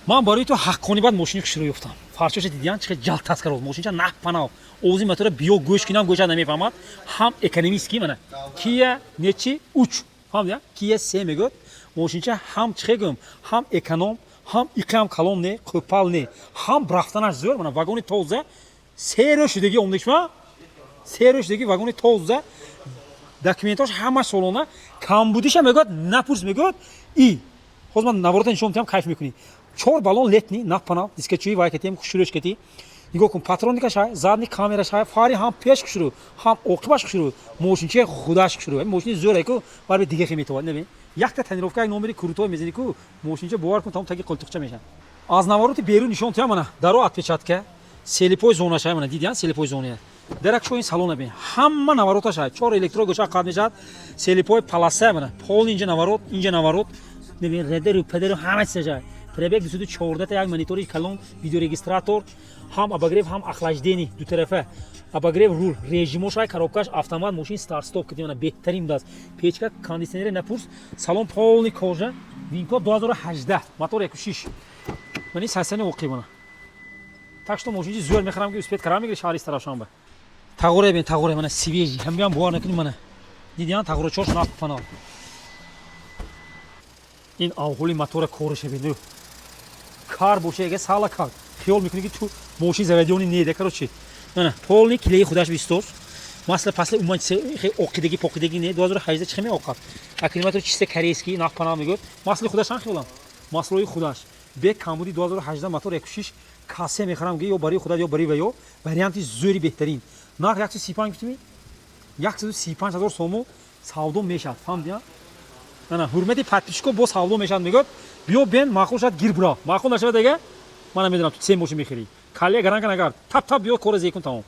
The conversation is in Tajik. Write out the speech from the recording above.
من برای تو حقانی بعد ماشین شروع یافتم. فرشش دیدین چه جلد تسکر بود. ماشین چه نه پناه. اوزی موتور بیو گوش کنم گوش نمیفهمد. هم اکونومیست کی منه. کیه نچی اوچ. فهمیدی؟ کیه سه میگه. ماشین چه هم چگم هم اکونوم هم اقام کلام نه کوپال نه هم برفتنش زور منه. واگونی توزه سه شدگی اومدیشما. سه شدگی واگونی توزه. دکمنتاش همه سالانه کم بودیش میگه نپرس میگه ای. خود من نوارت نشون میدم کیف میکنی. 4 балон летний напана дискачи вайкетем кушуреш кети нигоҳ кун патроника шай задни камера шай фари ҳам пеш кушуру ҳам оқибаш кушуру мошинчи худаш кушуру мошини зӯре ку барби диге хи метавад набин якта тренировка як номери крутой мезини ку мошинчи бовар кун тамом таги қултуқча мешан аз навороти берун нишон тия мана даро отпечатка селипой зона шай мана дидиан селипой зона дарак шо ин салон набин ҳама наворота шай 4 электро гӯша қад мешад селипой паласа мана пол инҷа наворот набин редеру педеру ҳама чиза шай Пребег 214 та як монитори калон видеорегистратор ҳам обогрев ҳам охлаждение ду тарафа обогрев рул режимош ай коробкаш автомат мошин старт стоп кардем на беҳтарин даст печка кондитсионер напурс салон полный кожа винко 2018 мотор 1.6 мани сасани оқи бана так что мошин зӯр мехарам ки успет карам мегири шаҳри старашанба тағоре бин тағоре мана свежий ҳамгам бовар накунӣ мана дидиан тағоре чош нафт фанал ин авҳоли мотора корша бин кар боше ага сала кар хиёл мекунӣ ки ту мошин заведёни неда короче мана полни килеи худаш бистос масла пасли уман хе оқидагӣ покидагӣ не 2018 чӣ меоқад акклиматор чиста корейский нафпана мегӯяд масли худаш ҳам хиёлам маслои худаш бек камбуди 2018 мотор 1.6 кассе мехарам ки ё барои худат ё барои ваё варианти зӯри беҳтарин нақ 135 гуфтими 135 000 сому савдо мешавад фаҳмдия ана ҳурмати подписчиков бо савдо мешавад мегӯяд биё бен маъқул шад гир бура маъқул нашавад ага мана медонам ту се мошин мехирӣ кале гаранка нагар тап биё кора зекун тамом